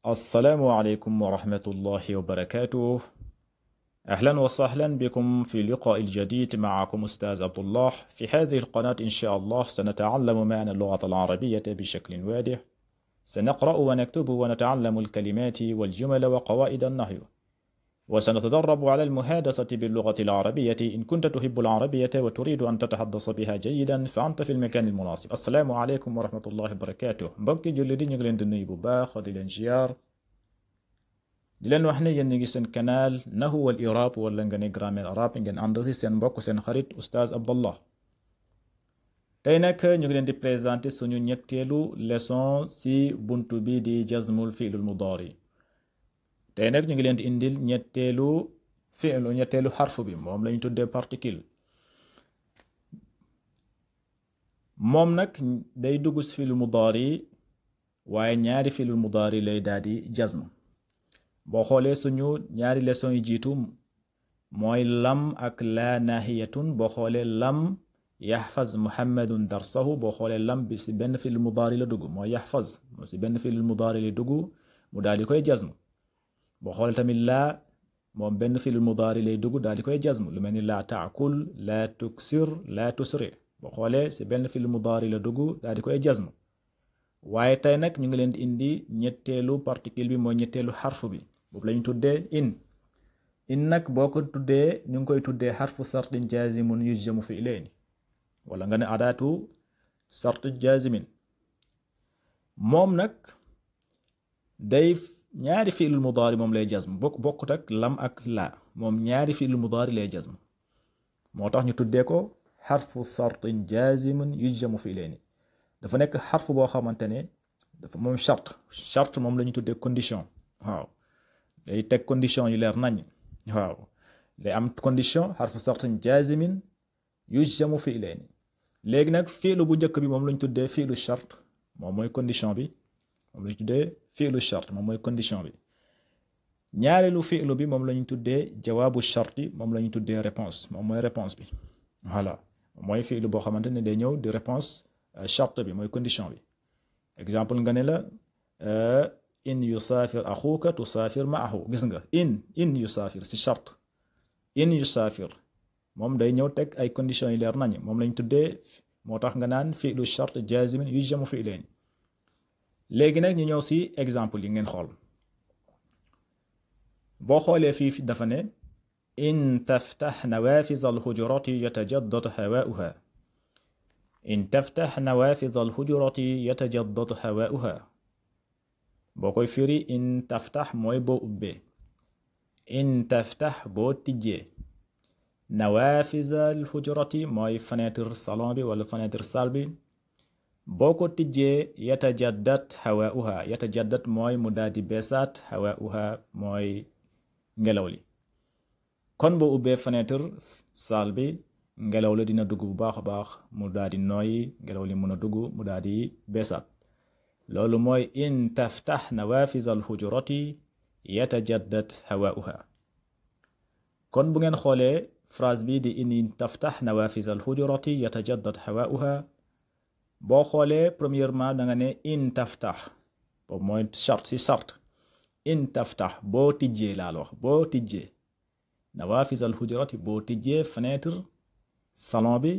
السلام عليكم ورحمة الله وبركاته. أهلا وسهلا بكم في اللقاء الجديد. معكم أستاذ عبد الله. في هذه القناة إن شاء الله سنتعلم معنى اللغة العربية بشكل واضح. سنقرأ ونكتب ونتعلم الكلمات والجمل وقواعد النحو، وسنتدرب على المحادثة باللغة العربية. إن كنت تحب العربية وتريد أن تتحدث بها جيدا فأنت في المكان المناسب. السلام عليكم ورحمة الله وبركاته. mbokki julli di ñu ngi leen di nuyu bu baax di leen ziar di leen wax ne yéen ñi ngi seen canal Nahwu wal I'rab wala nga ne grammaire arabe ngeen ànd ci seen mbokk seen xarit Oustaz Abdallah. tey nag ñu ngi leen di présenter suñu ñetteelu leçon ci buntu bi di jazmul fi'lul mudari. tey nag ñu ngi leen di indil ñetteelu xarfu bi moom lañu tuddee particule. moom nag day dugg ci fi'lul mudari waaye ñaari fi'lul mudari lay daal di jazm. boo xoolee suñu ñaari leçon yi jiitu mooy lam ak laa nahiyatun. boo xoolee lam yaxfaz muhammadun darsahu, boo xoolee lam bi ci benn fi'lul mudari la dugg mooy yaxfaz, moo ci benn fi'lul mudari la dugg mu daal di koy jazm. boo xoolee tamit laa moom benn fi'lul mudari lay dugg daal di koy jazm, lu mel ni laa taakul, laa tuksir, laa tusri. boo xoolee ci benn fi'lul mudari la dugg daal di koy jazm. waaye tey nag ñu ngi leen di indi ñetteelu particule bi mooy ñetteelu xarfu bi, boobu lañu tuddee in nag boo ko tuddee ñu ngi koy tuddee xarfu sartin jazimun yujzamu fi ilayni, wala nga ne adaatu sart jazimin. moom nag day ñaari fi'lul mudari moom lay jazm, bokkut ak lam ak laa. moom ñaari fi'lul mudari lay jazm, moo tax ñu tuddee ko xarfu sartin jazimun yujzamu fi ilayni. dafa nekk xarfu boo xamante ne dafa moom charte moom la ñu tuddee condition. waaw day teg condition yu leer nañ. waaw day am condition xarfu sartin jazimin yujzamu fi ilayni. léegi nag fiilu bu njëkk bi moom la ñu tuddee fiilu charte, moom mooy condition bi, moom la ñu tuddee fiilu charte, moom mooy condition bi. ñaareelu fiilu bi moom la ñu tuddee jawaabu charti, moom la ñu tuddee réponse, moom mooy réponse bi. voilà mooy fiilu boo xamante ne day ñëw di réponse charte bi mooy condition bi. exemple nga ne la in yusaafir axuka tusaafir maahu. gis nga in yusaafir si charte. in yusaafir moom day ñëw teg ay conditions yi leer nañ, moom lañ tuddee, moo tax nga naan fi'lu charte jazimin yujzamu fi ilayni. léegi nag ñu ñëw si exemple yi ngeen xool. boo xoolee fii dafa ne in taftax nawafiz alxujurati yatajaddad hawaa'uha. in taftax nawafiz alxujurati yatajaddad hawaa'uha. boo koy firi in taftax mooy boo ubbee, in taftax boo tijjee, nawafiz alxujurati mooy fenêtre salon bi wala fenêtre salle bi. boo ko tijjee yatajaddat hawaa'uha, yatajaddat mooy mu daal di beesaat, hawaa'uha mooy ngelaw li. kon boo ubbee fenêtre salle bi ngelaw la dina dugg bu baax a baax, mu daal di nooyi, ngelaw li mën a dugg mu daal di beesaat. loolu mooy in taftax nawafiz alxujurati yatajaddat hawaa'uha. kon bu ngeen xoolee phrase bi di in taftax nawafiz alxujurati yatajaddat hawaa'uha, boo xoolee premièrement da nga ne in taftax, boobu mooy charte si charte. in taftax boo tijjee laa la wax, boo tijjee nawafiz alxujurati, boo tijjee fenêtre salon bi,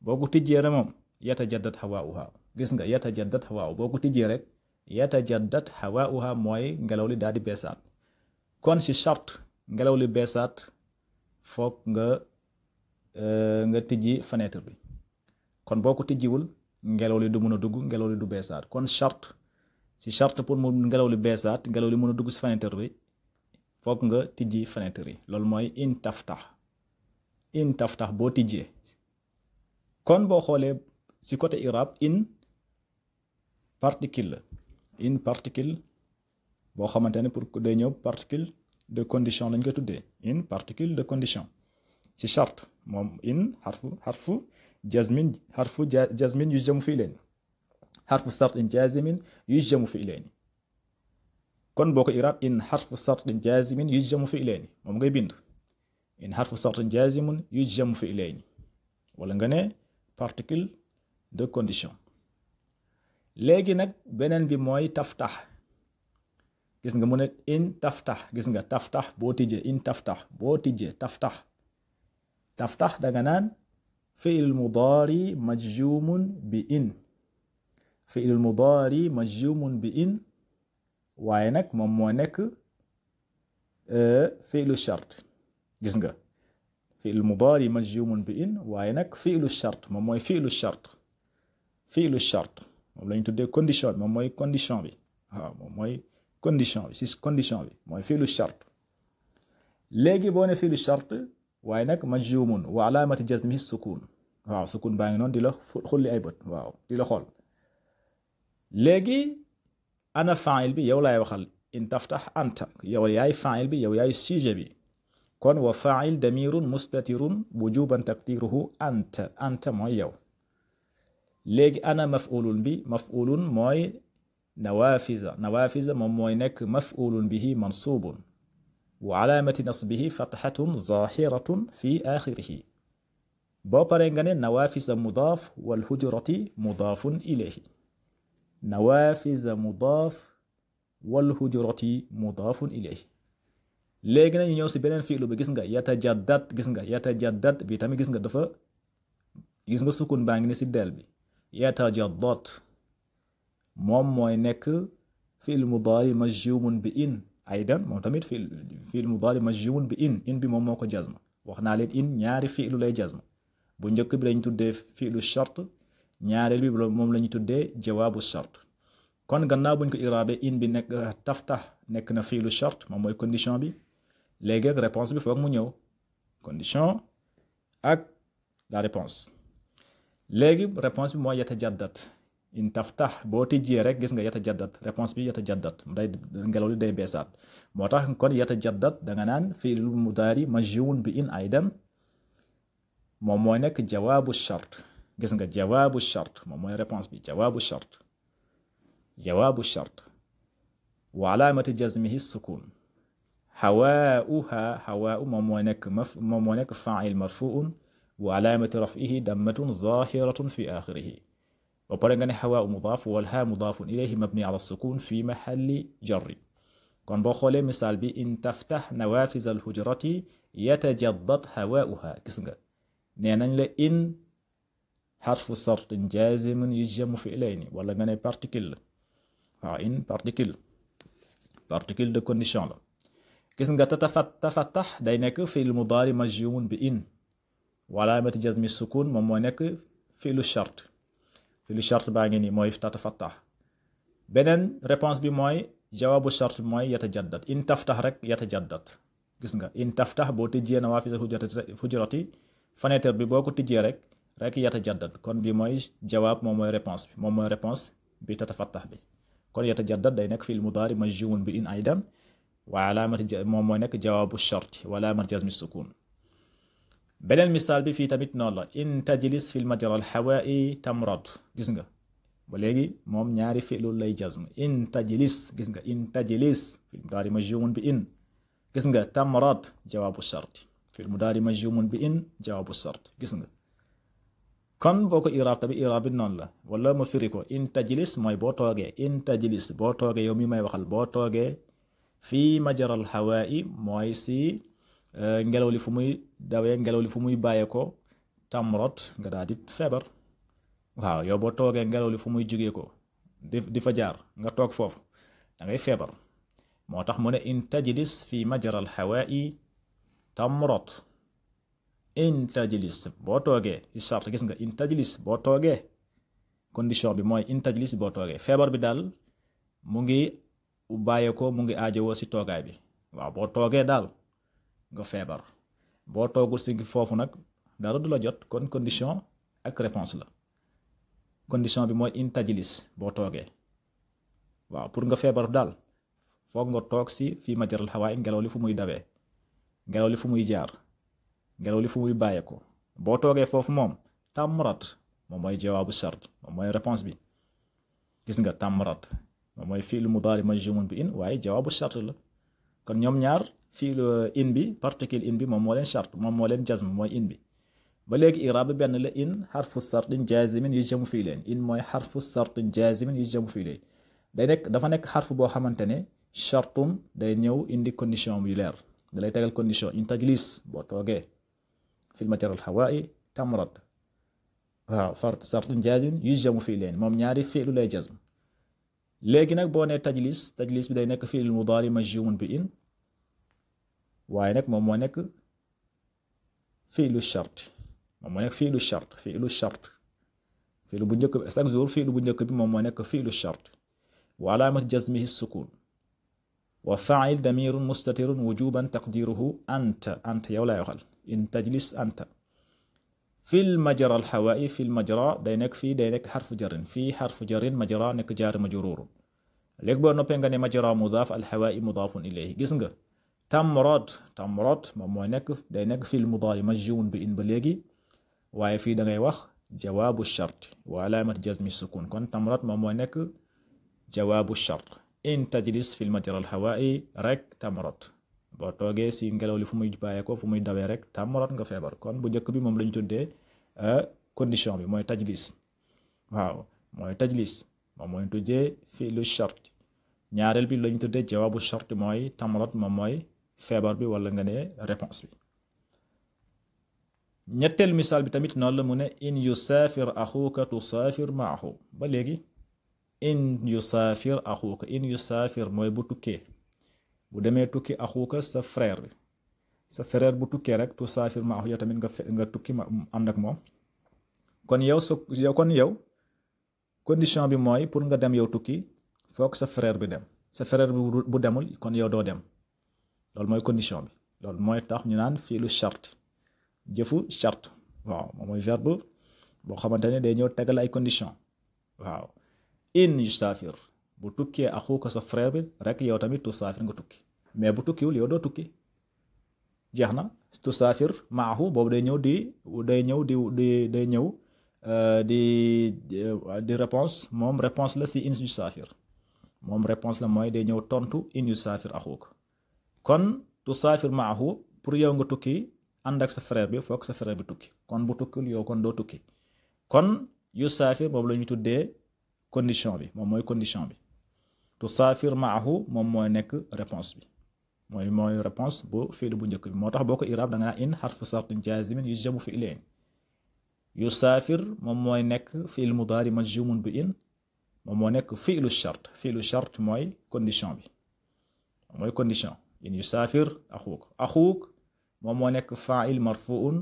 boo ko tijjee rek moom yatajaddat hawaa'uha. gis nga yatajaddat hawaa'uha, boo ko tijjee rek yatajaddat hawaa'uha mooy ngelaw li daal di beesaat. kon si charte ngelaw li beesaat foog nga tijji fenêtre bi. kon boo ko tijjiwul ngelaw li du mën a dugg, ngelaw li du beesaat. kon charte pour mu ngelaw li beesaat, ngelaw li mën a dugg si fenêtre bi foog nga tijji fenêtre yi. loolu mooy in taftax boo tijjee. kon boo xoolee si côté irab in particule la, in particule boo xamante ne pour day ñëw particule de condition lañ ko tuddee, in particule de condition. ci charte moom in xarfu jazmin yujzamu fi ilayni, xarfu sartin jazimin yujzamu fi ilayni. kon boo ko irab in xarfu sartin jazimin yujzamu fi ilayni, moom ngay bind in xarfu sartin jazimun yujzamu fi ilayni, wala nga ne particule de condition. léegi nag beneen bi mooy taftax. gis nga mu ne in taftax gis nga taftax boo tijjee in taftax boo tijjee taftax taftax danga naan fi'l mudaari majzumun bi in fi'l mudaari majzumun bi in waaye nag moom moo nekk fi'lu shart gis nga fi'l mudaari majzumun bi in waaye nag fi'lu shart moom mooy fi'lu shart moom lañu tuddee condition bi moom mooy condition bi waaw moom mooy condition bi si condition bi mooy fi'lu shart léegi boo ne fi'lu shart waaye nag majzumun wa alaamati jazmihi sukun waaw sukun baa ngi noonu di la xulli ay bët waaw di la xool léegi ana fa'il bi yow laay waxal in taftax anta yow yaay fa'il bi yow yaay sujet bi kon wa fa'il damirun mustatirun wujuban taqdiruhu anta mooy yow léegi ana maf'ulun bi maf'ulun mooy nawafiza moom mooy nekk maf'ulun bihi mansubun wa alaamati nasbihi fathatun zahiratun fi akhirihi boo paree nga ne nawafiza mudaaf wal hujrati mudaafun ilayhi nawafiza mudaaf wal hujrati mudaafun ilayhi léegi nañu ñëw si beneen fi'lu bi gis nga yatajaddad bi tamit gis nga dafa gis nga sukun baa ngi ne si del bi yatajaddad moom mooy nekk fi'l mudaari majzumun bi in aydan moom tamit fi'l mudaari majzumun bi in bi moom moo ko jazm wax naa leen in ñaari fi'lu lay jazm bu njëkk bi lañ tuddee fi'lu shart ñaareel bi moom lañu tuddee jawaabu shart kon gannaaw buñ ko iraabe in bi nekk taftax nekk na fi'lu shart moom mooy condition bi léegi ak réponse bi foog mu ñëw condition ak la réponse léegi réponse bi mooy yatajaddad in taftax boo tijjee rek gis nga yatajaddad réponse bi yatajaddad day ngelaw li day beesaat moo tax kon yatajaddad danga naan fi'lu mudaari majzumun bi in aydan moom mooy nekk jawaabu shart gis nga jawaabu shart moom mooy réponse bi jawaabu shart wa alaamati jazmihi sukun hawaa'u moom mooy nekk fa'il marfu'un wa alaamati raf'ihi dammatun zahiratun fi akhirihi ba pare nga ne hawaa'u mudaaf wal haa mudaafun ilayhi mabni ala sukun fi mahalli jarri kon boo xoolee misaal bi in taftax nawafiz al hujrati yatajaddad hawaa'uha gis nga nee nañ la in xarfu sartin jazimun yujzamu fi'layni wala nga ne particule la waaw in particule de condition la gis nga tafattax day nekk fi'l mudaari majzumun bi in wa alaamati jazmi sukun moom mooy nekk fi'lu shart baa ngi nii mooy tatafattax beneen réponse bi mooy jawaabu shart mooy yatajaddad in taftax rek yatajaddad gis nga in taftax boo tijjee nawaafis hujrati fenêtre bi boo ko tijjee rek yatajaddad kon bi mooy jawaab moom mooy réponse bi tatafattax bi kon yatajaddad day nekk fi'l mudaari majzumun bi in aydan wa alaamati moom mooy nekk jawaabu shart wa alaamati jazmi sukun beneen misaal bi fii tamit noonu la in tajlis fil majra al hawaa'i tamrad gis nga ba léegi moom ñaari fi'lu lay jazm in tajlis gis nga in tajlis fil mudaari majzumun bi in gis nga tamrad jawaabu shart fil mudaari majzumun bi in jawaabu shart gis nga kon boo ko iraab tamit iraab bi noonu la wala ma firi ko in tajlis mooy boo toogee yow mi may waxal boo toogee fii majral hawaa'i mooy si ngelaw li fu muy dawee ngelaw li fu muy bàyyee ko tamrot nga daal di feebar waaw yow boo toogee ngelaw li fu muy jugee ko di fa jaar nga toog foofu da ngay feebar moo tax mu ne in tajlis fii majral hawaa'i tamrot in tajlis boo toogee ci charte gis nga in tajlis boo toogee condition bi mooy in tajlis boo toogee feebar bi daal mu ngi bàyyeekoo mu ngi aajowoo si toogaay bi waaw boo toogee daal nga feebar boo toogul si foofu nag dara du la jot kon condition ak réponse la condition bi mooy in tajlis boo toogee waaw pour nga feebar daal foog nga toog si fii majral hawaay ngelaw li fu muy dawee ngelaw li fu muy jaar ngelaw li fu muy bàyyeekoo boo toogee foofu moom tamrat moom mooy jawaabu shart moom mooy réponse bi gis nga tamrat moom mooy fi'lu mudaari majzumun bi in waaye jawaabu shart la kon ñoom ñaar fi'lu in bi particule in bi moom moo leen shart moom moo leen jazm mooy in bi ba léegi iraab bi benn la in xarfu sartin jazimin yujzamu fi'layn in mooy xarfu sartin jazimin yujzamu fi'layn day nekk dafa nekk xarfu boo xamante ne shartun day ñëw indi condition yu leer da lay tegal condition in tajlis boo toogee fil majra al hawaa'i tamrat waaw shartun jaazim yujzamu fii leen moom ñaari fi'lu lay jazm léegi nag boo nee tajlis bi day nekk fi'l mudaari majzumun bi in waaye nag moom moo nekk fi'lu shart moom moo nekk fi'lu shart fi'lu bu njëkk bi chaque jour fi'lu bu njëkk bi moom moo nekk fi'lu shart wa alaamat jazmihi sukun wa fa'il damirun mustatirun wujuban taqdiruhu anta yow laay waxal in tajlis anta fil majra al hawaa'i fil majra day nekk fii day nekk xarfu jarin fii xarfu jarin majra nekk jaar majruurun léegi boo noppee nga ne majra mudaaf al hawaa'i mudaafun ilayhi gis nga tamrat moom mooy nekk day nekk fil mudaari majzumun bi in ba léegi waaye fii da ngay wax jawaabu shart wa alaamat jazmi sukun kon tamrat moom mooy nekk jawaabu shart in tajlis fil majra al hawaa'i rek tamrat boo toogee si ngelaw li fu muy bàyyeekoo fu muy dawee rek tamrat nga feebar kon bu njëkk bi moom lañ tuddee condition bi mooy tajlis waaw mooy tajlis moom mooy tuddee fi'lu shart ñaareel bi lañ tuddee jawaabu shart mooy tamrat moom mooy feebar bi wala nga ne réponse bi ñetteel misaal bi tamit noonu la mu ne in yusaafir axuuka tusaafir maahu ba léegi in yusaafir axuuka in yusaafir mooy bu tukkee bu demee tukki axuuka sa frère bu tukkee rek tusaafir maahu yow tamit nga tukki ma ànd ak moom kon yow condition bi mooy pour nga dem yow tukki foog sa frère bi dem sa frère bi bu demul kon yow doo dem loolu mooy condition bi loolu mooy tax ñu naan fiilu charte jëfu charte waaw moom mooy verbe boo xamante ne day ñëw tegal ay condition waaw in yusaafir bu tukkee axuuka sa frère bi rek yow tamit tusaafir nga tukki mais bu tukkiwul yow doo tukki jeex na tusaafir maahu boobu day ñëw di réponse moom réponse la si in yusaafir moom réponse la mooy day ñëw tontu in yusaafir axuuka kon tusaafir maahu pour yow nga tukki ànd ak sa frère bi foog sa frère bi tukki kon bu tukkil yow kon doo tukki kon yusaafir moom la ñu tuddee condition bi moom mooy condition bi tusaafir maahu moom mooy nekk réponse bi mooy réponse bu fi'lu bu njëkk bi moo tax boo ko iraab da nga in xarfu sartin jaazimin yujzamu fi'layn yusaafir moom mooy nekk fi'l mudaari majzumun bi in moom moo nekk fi'lu shart mooy condition bi mooy condition in yusaafir axuuk moom moo nekk fa'il marfuun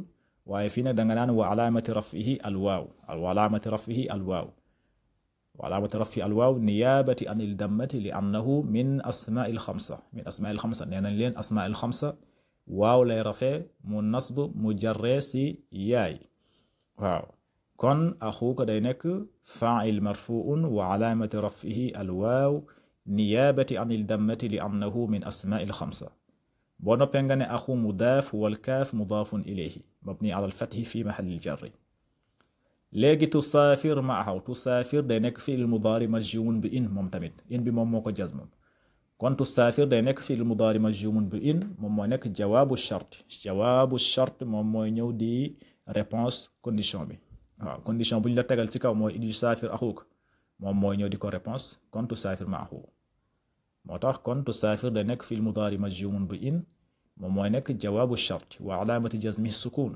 waaye fii nag da nga naan wa alaamati rafihi alwaaw wa alaamati rafihi alwaaw niyaabati an il dammati li annahu min asmaa'il xamsa nee nañ leen asmaa'il xamsa waaw lay rafee mu nasb mu jarree si yaay waaw kon axuuka day nekk fa'il marfuun wa alaamati rafihi alwaaw niyaabati an il dammati li annahu min asmaa'il xamsa boo noppee nga ne axu mudaaf wal kaaf mudaafun ilayhi mabni ala alfathi fi mahallil jarri léegi tusaafir maahu tusaafir day nekk fi'l mudaari majzumun bi in moom tamit in bi moom moo ko jazm kon tusaafir day nekk fi'l mudaari majzumun bi in moom mooy nekk jawaabu shart moom mooy ñëw di réponse condition bi waaw condition bu ñu la tegal ci kaw mooy in yusaafir axuuk moom mooy ñëw di ko réponse kon tusaafir maahu moo tax kon tusaafir day nekk fi'l mudaari majzumun bi in moom mooy nekk jawaabu shart wa alaamati jazmihi sukun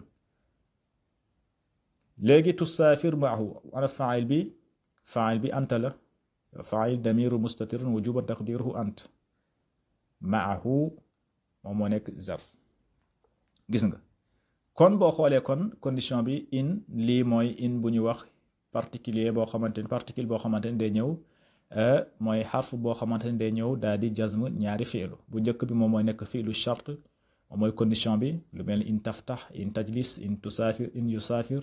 léegi tusaafir maahu ana faa'il bi anta la faa'il damiru mustatirun wujuban taqdiruhu ant maahu moom moo nekk zarf gis nga kon boo xoolee kon condition bi in lii mooy in bu ñu wax particule boo xamante ni day ñëw mooy xarf boo xamante ni day ñëw daal di jazm ñaari fi'lu bu njëkk bi moom mooy nekk fi'lu shart moom mooy condition bi lu mel ni in taftax in tajlis in tusaafir in yusaafir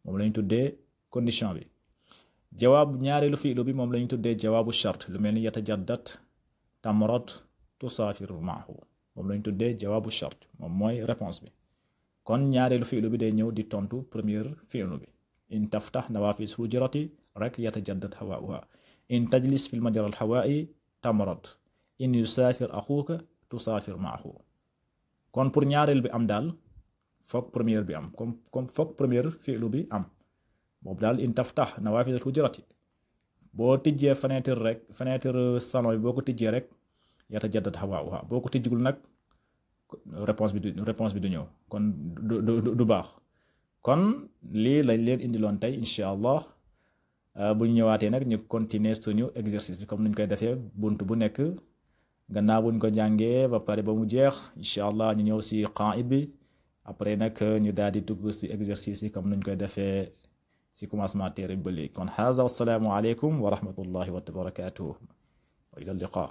moom lañu tuddee condition bi jawaab ñaareelu fi'lu bi moom lañu tuddee jawaabu shart lu mel ni yatajaddat tamrat tusaafir maahu moom lañu tuddee jawaabu shart moom mooy réponse bi kon ñaareelu fi'lu bi day ñëw di tontu première fi'lu bi in taftax nawaafis hujrati rek yatajaddat hawaa'uha in tajlis fil majra al hawaa'i tamrat in yusaafir axuuka tusaafir maahu kon pour ñaareel bi am daal foog première bi am comme foog première fi'lu bi am boobu daal in taftax nawaafis hujrati boo tijjee fenêtre salon bi boo ko tijjee rek yatajaddad hawa'uha boo ko tijjigul nag réponse bi du ñëw kon du baax kon lii lañ leen indiloon tey incha allah bu ñu ñëwaatee nag ñu continuer suñu exercice bi comme nuñ koy defee bunt bu nekk gannaaw buñ ko jàngee ba pare ba mu jeex incha allah ñu ñëw si qaid bi après nag ñu daal di dugg si exercice yi comme nuñ koy defee si commencement téere bi ba léegi kon haza wassalaamu aleykum wa rahmatullahi wa barakatuh wa ila liqa